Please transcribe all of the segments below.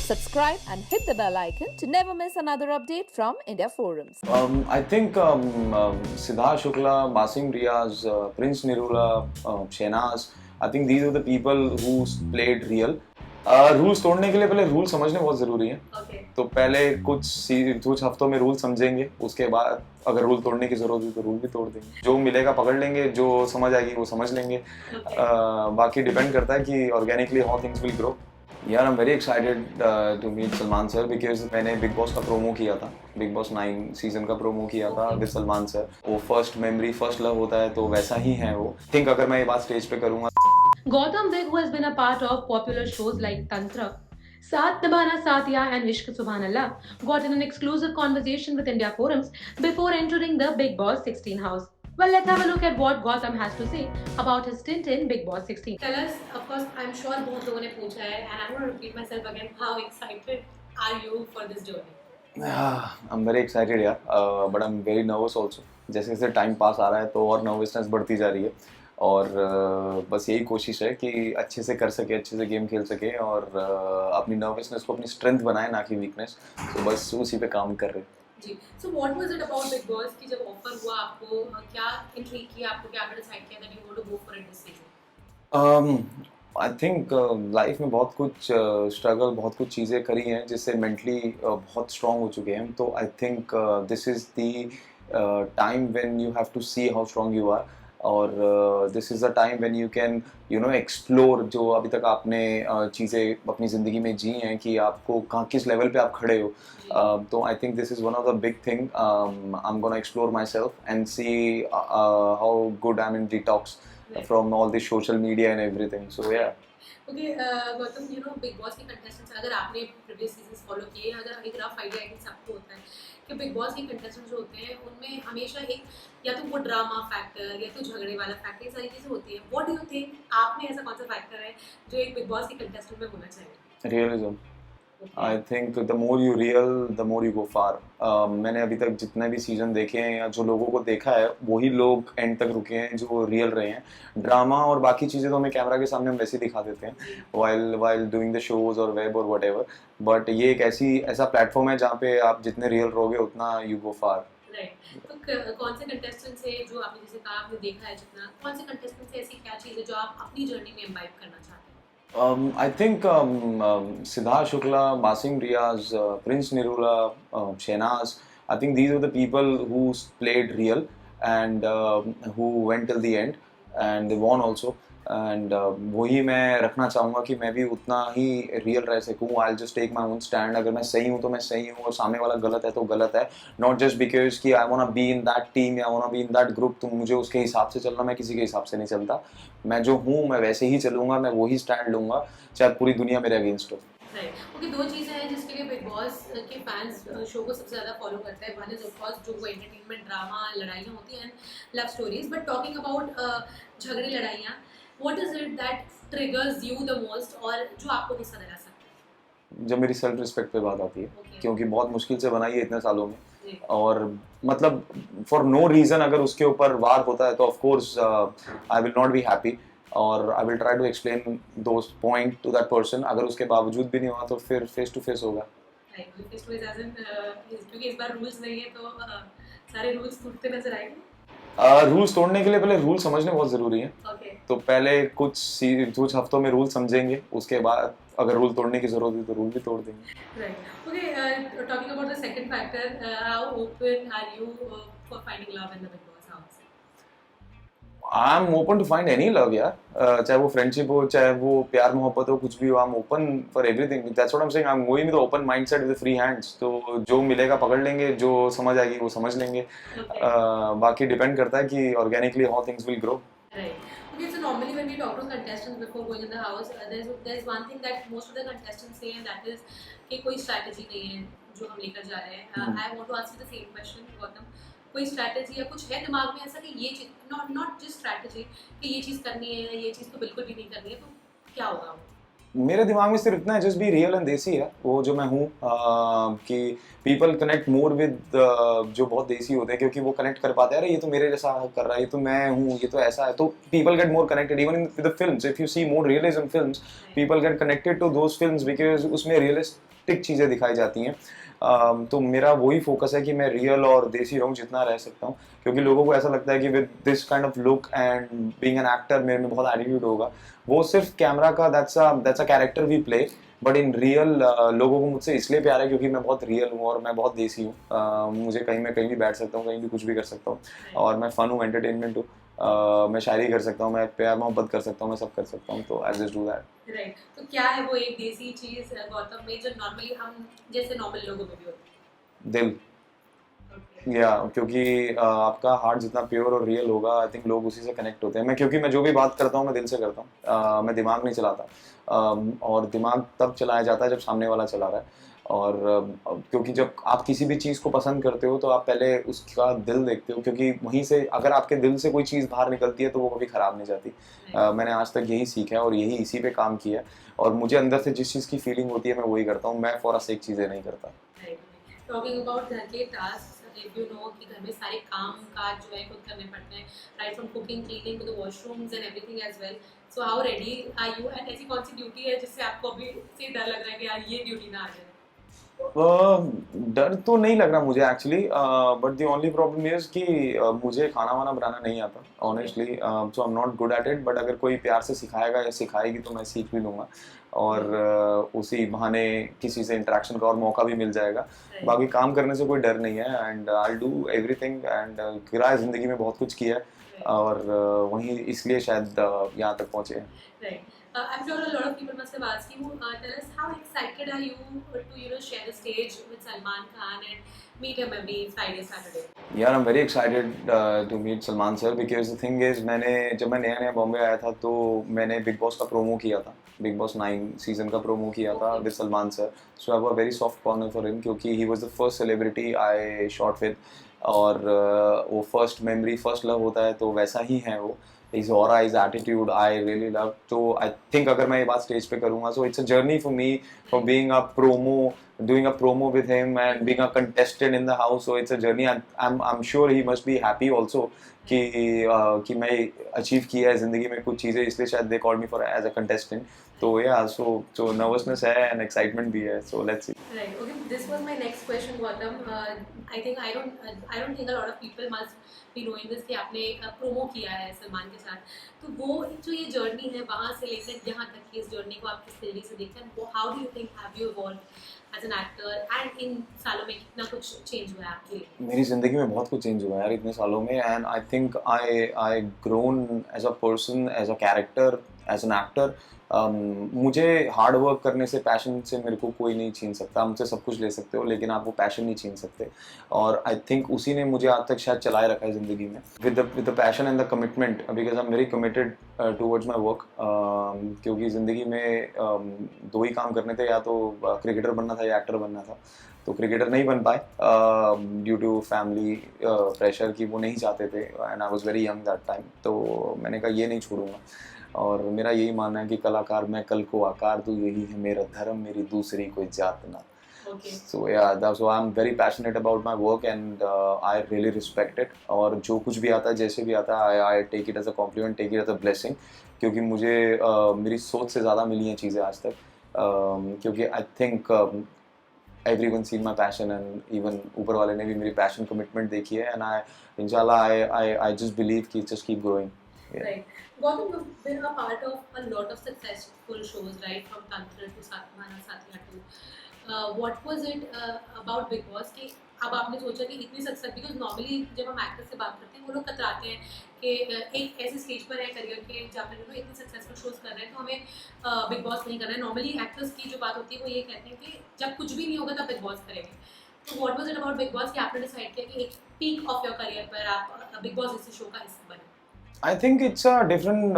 Subscribe and hit the bell icon to never miss another update from India Forums. I think Siddharth Shukla, Basim Riaz, Prince Nirula, Shehnaz, I think these are the people who played real. Rules तोड़ने के लिए पहले rule समझने बहुत ज़रूरी है. तो पहले कुछ हफ्तों में रूल समझेंगे, उसके बाद अगर रूल तोड़ने की ज़रूरत है तो रूल भी तोड़ देंगे. जो मिलेगा पकड़ लेंगे, जो समझ आएगी वो समझ लेंगे. बाकी डिपेंड करता है कि organically how things will grow. यार I am very excited to meet Salman sir because मैंने बिग बॉस का प्रोमो किया था, बिग बॉस 9 सीजन का प्रोमो किया था विद सलमान सर. वो फर्स्ट मेमोरी फर्स्ट लव होता है तो वैसा ही है वो. थिंक अगर मैं ये बात स्टेज पे करूँगा. Gautam Vig, who has been a part of popular shows like Tantra, Saath Nibhana Saathiya and Ishq Subhanallah, got in an exclusive conversation with India Forums before entering the Big Boss 16 house. Well, let's have a look at what Gautam has to say about his stint in Big Boss 16. Tell us, of course, I'm sure बहुत लोगों ने पूछा है, and I'm going to repeat myself again. How excited are you for this journey? I'm very excited यार, but I'm very nervous also. जैसे जैसे time pass आ रहा है तो और नर्वसनेस बढ़ती जा रही है. और बस यही कोशिश है कि अच्छे से कर सके, अच्छे से गेम खेल सके और अपनी नर्वसनेस को अपनी स्ट्रेंथ बनाए, ना कि वीकनेस. तो बस उसी पे काम कर रहे हैं. जी. So what was it about Big Boss कि जब ऑफर हुआ आपको, क्या इंट्रिग किया आपको, क्या आपने डिसाइड किया that you want to go for it this season? I think life में बहुत कुछ स्ट्रगल, बहुत कुछ चीज़ें करी हैं जिससे मेंटली बहुत स्ट्रांग हो चुके हैं हम. तो I think this is the time when you have to see how strong you are. और this is a time when you can explore जो अभी तक आपने चीज़ें अपनी ज़िंदगी में जी हैं कि आपको कहाँ किस लेवल पे आप खड़े हो. तो I think this is one of the big thing. I am gonna explore my self and see how good I am in detox from all the social media and everything. So yeah. Okay, Gautam, Big Boss के contestants, अगर आपने previous seasons follow किए, अगर एक rough idea है कि सबको होता है कि Big Boss के contestants जो होते हैं उनमें हमेशा एक या तो वो ड्रामा फैक्टर या तो झगड़े वाला फैक्टर, ये सारी चीज़ें होती है. What do you think, आप में ऐसा कौन सा फैक्टर है जो एक Big Boss के contestant में होना चाहिए? Realism. I think the more you real, the more you go far. मैंने अभी तक जितने भी सीजन देखे हैं या जो लोगों को देखा है वही लोग एंड तक रुके हैं जो रियल रहे हैं. ड्रामा और बाकी चीज़ें तो हमें कैमरा के सामने हम वैसे ही दिखा देते हैं while doing the shows और वेब और whatever. बट ये एक ऐसा प्लेटफॉर्म है जहाँ पे आप जितने रियल रहोगे उतना you go far. राइट. तो कौन से कंटेस्टेंट से जो आपने जैसे कहा आपने देखा है जितना, कौन से कंटेस्टेंट से ऐसी क्या चीज़ है जो आप अपनी जर्नी में इम्बाइब करना चाहते हैं? I think Siddharth Shukla, Basim Riaz, Prince Nirula, Shehnaz, I think these are the people who played real and who went till the end and they won also. And वही मैं रखना चाहूँगा कि मैं भी उतना ही रियल रह सकूँ. I'll just take my own stand. अगर मैं सही हूँ तो मैं सही हूँ और सामने वाला गलत है तो गलत है. Not just because कि I wanna be in that team या I wanna be in that group तो मुझे उसके हिसाब से चलना, मैं किसी के हिसाब से नहीं चलता. मैं जो हूँ मैं वैसे ही चलूँगा, मैं वही स्टैंड लूँगा चाहे पूरी दुनिया मेरे अगेंस्ट हो. राइट. ओके, दो चीज़ें हैं जिसके लिए बिग बॉस के फैंस शो को सबसे ज़्यादा फॉलो करते हैं. वन इज ऑफ कोर्स जो वो एंटरटेनमेंट, ड्रामा, लड़ाइयाँ होती हैं and love stories. But talking about झगड़ी लड़ाइयाँ, what is it that triggers you the most और जो आपको गुस्सा दिला सकता है? जब मेरी सेल्फ रिस्पेक्ट पे बात आती है. Okay. क्योंकि बहुत मुश्किल से बनाई है इतने सालों में. और मतलब फॉर नो रीज़न अगर उसके ऊपर वार होता है तो of course I will not be happy और I will try to explain those point to that person. अगर उसके बावजूद भी नहीं हुआ तो फिर फेस टू फेस होगा. Face to face as in क्योंकि इस बार रूल्स नहीं है तो सारे रूल्स टूटते नजर आएंगे. रूल्स तोड़ने के लिए पहले रूल समझने बहुत ज़रूरी है. Okay. तो पहले कुछ हफ्तों में रूल समझेंगे, उसके बाद अगर रूल तोड़ने की ज़रूरत है तो रूल भी तोड़ देंगे. Right. Okay, talking about the second factor, how open are you for finding love in the Big Boss house? I am open to find any love यार. चाहे वो फ्रेंडशिप हो, चाहे वो प्यार मोहब्बत हो, कुछ भी हो. आई am open for everything. That's what I am saying. I am going with open mindset with free hands. तो जो मिलेगा पकड़ लेंगे, जो समझ आएगी वो समझ लेंगे. बाकी डिपेंड करता है कि organically how things will grow. Right. Okay, so normally when we talk to contestants before going in the house, there's one thing that most of the contestants say, and that is कि कोई strategy नहीं है जो हम लेकर जा रहे हैं. I want to ask you the same question, Gautam. कोई strategy या कुछ है दिमाग में ऐसा कि ये चीज़ not just strategy कि ये चीज़ करनी है, ये चीज़ तो बिल्कुल भी नहीं करनी है, तो क्या होगा? मेरे दिमाग में सिर्फ इतना है, जस्ट बी रियल एंड देसी है वो जो मैं हूँ. कि पीपल कनेक्ट मोर विद जो बहुत देसी होते हैं क्योंकि वो कनेक्ट कर पाते हैं. अरे ये तो मेरे जैसा कर रहा है, ये तो मैं हूँ, ये तो ऐसा है. तो people get more connected even with the films. If you see more realism films, people get connected to those films because उसमें रियलिस्टिक चीज़ें दिखाई जाती हैं। तो मेरा वही फोकस है कि मैं रियल और देसी रहूँ जितना रह सकता हूँ, क्योंकि लोगों को ऐसा लगता है कि with this kind of look and being an actor मेरे में बहुत एटीट्यूड होगा। वो सिर्फ कैमरा का that's a character we play, but in real लोगों को मुझसे इसलिए प्यार है क्योंकि मैं बहुत रियल हूँ और मैं बहुत देसी हूँ। मुझे कहीं मैं कहीं भी बैठ सकता हूँ, कहीं भी कुछ भी कर सकता हूँ, और मैं फन हूँ, एंटरटेनमेंट हूँ। मैं शायरी कर सकता हूँ, मैं प्यार मोहब्बत कर सकता हूँ, मैं सब कर सकता हूँ, तो I just do that. Right, तो क्या है वो एक देसी चीज गौतम में जो नॉर्मली हम जैसे नॉर्मल लोगों में भी होती दिल, है? या क्योंकि आपका हार्ट जितना प्योर और रियल होगा, आई थिंक लोग उसी से कनेक्ट होते हैं। क्योंकि मैं जो भी बात करता हूँ मैं दिल से करता हूँ, मैं दिमाग नहीं चलाता। और दिमाग तब चलाया जाता है जब सामने वाला चला रहा है। और क्योंकि जब आप किसी भी चीज़ को पसंद करते हो तो आप पहले उसका दिल देखते हो, क्योंकि वहीं से अगर आपके दिल से कोई चीज़ बाहर निकलती है तो वो कभी ख़राब नहीं जाती। मैंने आज तक यही सीखा है और यही इसी पे काम किया है, और मुझे अंदर से जिस चीज़ की फीलिंग होती है मैं वही करता हूँ। मैं फॉर अ सेक चीज़ें नहीं करता। टॉकिंग अबाउट घर के टास्क, इफ यू नो कि घर में सारे काम काज जो है खुद करने पड़ते हैं, right from cooking, cleaning to the washrooms and everything as well, so how ready are you, and ऐसी कौन सी ड्यूटी है जिससे आपको अभी से डर लग रहा है कि यार ये ड्यूटी ना आ जाए? डर तो नहीं लग रहा मुझे actually, but the only problem is कि मुझे खाना वाना बनाना नहीं आता honestly, so I am not good at it. But अगर कोई प्यार से सिखाएगा या सिखाएगी तो मैं सीख भी लूँगा, और उसी बहाने किसी से इंटरेक्शन का और मौका भी मिल जाएगा। बाकी काम करने से कोई डर नहीं है, and I do everything, and किराया ज़िंदगी में बहुत कुछ किया है, और वहीं इसलिए शायद यहाँ तक पहुँचे हैं। Right. I'm sure a lot of people must have asked you. Tell us, how excited are you to share the stage with Salman Khan and meet him every Friday, Saturday? यार I am very excited to meet Salman sir, because the thing is जब मैं नया बॉम्बे आया था तो मैंने बिग बॉस का promo किया था, बिग बॉस 9 सीजन का प्रोमो किया था with Salman sir. So I have a very soft corner for him, क्योंकि he was the first celebrity I shot with, और वो फर्स्ट मेमोरी फर्स्ट लव होता है तो वैसा ही है वो। His aura, his attitude, I really love. So I think अगर मैं ये बात स्टेज पे करूँगा, so it's a journey for me from being a doing a promo with him and being a contestant in the house. So it's a journey, and I'm sure he must be happy also कि मैं achieve किया है ज़िंदगी में कुछ चीज़ें, इसलिए शायद they called me for as a contestant. तो yeah, so nervousness है and excitement भी है. So let's see. Right. Okay. This was my next question, Gautam. I think I don't think a lot of people must be knowing this कि आपने promo किया है सलमान के साथ, तो वो जो ये जर्नी है वहाँ से लेकर यहाँ तक की इस जर्नी को आप किस तरीके से देखते हैं? How do you think have you evolved as an actor, and इन सालों में कितना कुछ चेंज हुआ है आपके लिए? मेरी ज़िंदगी में बहुत कुछ चेंज हुआ है यार इतने सालों में, and I think I grown as a person, as a character, as an actor. मुझे हार्ड वर्क करने से, पैशन से मेरे को कोई नहीं छीन सकता। मुझसे सब कुछ ले सकते हो लेकिन आप वो पैशन नहीं छीन सकते, और आई थिंक उसी ने मुझे आज तक शायद चलाए रखा है ज़िंदगी में, with the passion and the commitment, because I am very committed towards my work. क्योंकि ज़िंदगी में दो ही काम करने थे, या तो क्रिकेटर बनना था या एक्टर बनना था। तो क्रिकेटर नहीं बन पाए ड्यू टू फैमिली प्रेशर की, वो नहीं चाहते थे, and I was very young that time. तो मैंने कहा ये नहीं छोड़ूंगा, और मेरा यही मानना है कि कलाकार मैं कल को आकार दूँ, यही है मेरा धर्म, मेरी दूसरी कोई जात ना। Okay. So yeah, so I'm very passionate about my work, and I really respect it. और जो कुछ भी आता है, जैसे भी आता है, I take it as a compliment, take it as a blessing, क्योंकि मुझे मेरी सोच से ज़्यादा मिली हैं चीज़ें आज तक, क्योंकि I think everyone seen my passion, and even ऊपर वाले ने भी मेरी passion commitment देखी है, and इंशाल्लाह I just believe कि just keep growing. Yeah. Right. Gautam, you've been a part of a lot of successful shows, right? From Tantra to Satmana Satya to what was it about Big Boss कि अब आपने सोचा कि इतनी success, because normally जब हम actor से बात करते हैं वो लोग कतराते हैं कि एक ऐसे स्टेज पर है करियर के जहाँ पर इतने सक्सेसफुल शोज कर रहे हैं तो हमें बिग बॉस नहीं करना है। नॉर्मली एक्टर्स की जो बात होती है वो ये कहते हैं कि जब कुछ भी नहीं होगा तब बिग बॉस करेंगे। तो what was it about big boss कि आपने डिसाइड किया कि एक पीक ऑफ योर करियर पर आप बिग बॉस जैसे शो का हिस्सा बने? I think it's a different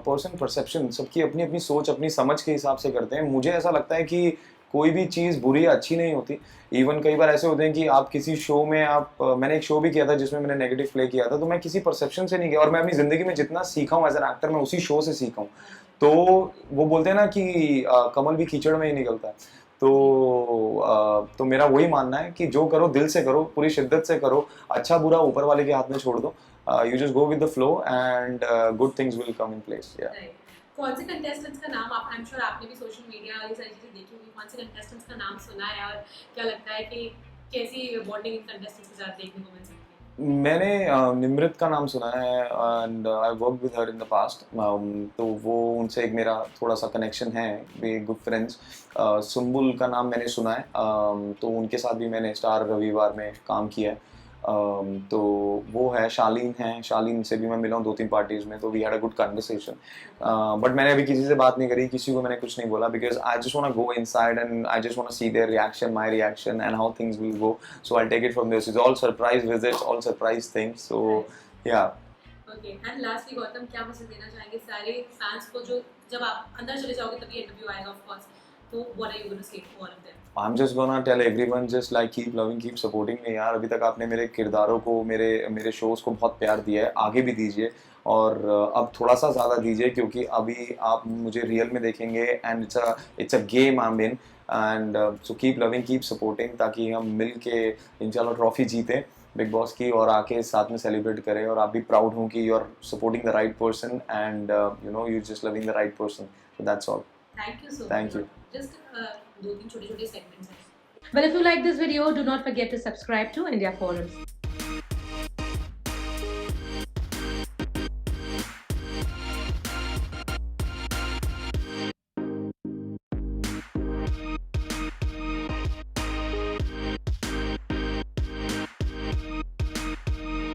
person perception, सबकी अपनी अपनी सोच अपनी समझ के हिसाब से करते हैं। मुझे ऐसा लगता है कि कोई भी चीज़ बुरी या अच्छी नहीं होती। इवन कई बार ऐसे होते हैं कि आप किसी शो में मैंने एक शो भी किया था जिसमें मैंने नेगेटिव प्ले किया था, तो मैं किसी परसेप्शन से नहीं गया, और मैं अपनी ज़िंदगी में जितना सीखा हूँ एज एन एक्टर मैं उसी शो से सीखा हूँ। तो वो बोलते हैं ना कि कमल भी कीचड़ में ही निकलता है। तो मेरा वही मानना है कि जो करो दिल से करो, पूरी शिद्दत से करो, अच्छा बुरा ऊपर वाले के हाथ में छोड़ दो। You just go with the flow, and good things will come in place. Yeah. Right. कौन से कंटेस्टेंट्स का नाम आप, आई एम श्योर आपने भी सोशल मीडिया ये सारी चीज़ें देखी होगी, कौन से कंटेस्टेंट्स का नाम सुना है और क्या लगता है कि कैसी बॉन्डिंग इन कंटेस्टेंट्स के साथ देखने को मिल सकती है? मैंने निमृत का नाम सुना है and I work with her in the past, तो वो उनसे एक मेरा थोड़ा सा कनेक्शन है, वे गुड फ्रेंड्स। सुम्बुल का नाम मैंने सुना है, तो उनके साथ भी मैंने स्टार रविवार में काम किया है। तो वो है, शालीन है, शालीन से भी मैं मिला हूँ 2-3 पार्टीज में, तो we had a good conversation. But मैंने अभी किसी से बात नहीं करी, किसी को मैंने कुछ नहीं बोला, because I just want to go inside and I just want to see their reaction, my reaction and how things will go, so I take it from this, it's all surprise visits, all surprise things, so yeah. Okay, and lastly Gautam, क्या message देना चाहेंगे सारे fans को जो जब आप अंदर चले जाओगे तभी इंटरव्यू आएगा ऑफ कोर्स, तो what are you going to say for all of them? I'm just gonna tell everyone just like keep loving, keep supporting me यार। अभी तक आपने मेरे किरदारों को, मेरे शोज़ को बहुत प्यार दिया है, आगे भी दीजिए, और अब थोड़ा सा ज़्यादा दीजिए, क्योंकि अभी आप मुझे रियल में देखेंगे and it's a game I am in, and so keep loving, keep supporting, ताकि हम मिल के इंशाल्लाह ट्रॉफी जीतें बिग बॉस की, और आके साथ में सेलिब्रेट करें, और आप भी प्राउड हों कि you are supporting the right person and you know you just loving the right person, so that's all. Thank you so Thank you. Just 2-3 छोटे-छोटे सेगमेंट्स हैं। Well, if you like this video, do not forget to subscribe to India Forums.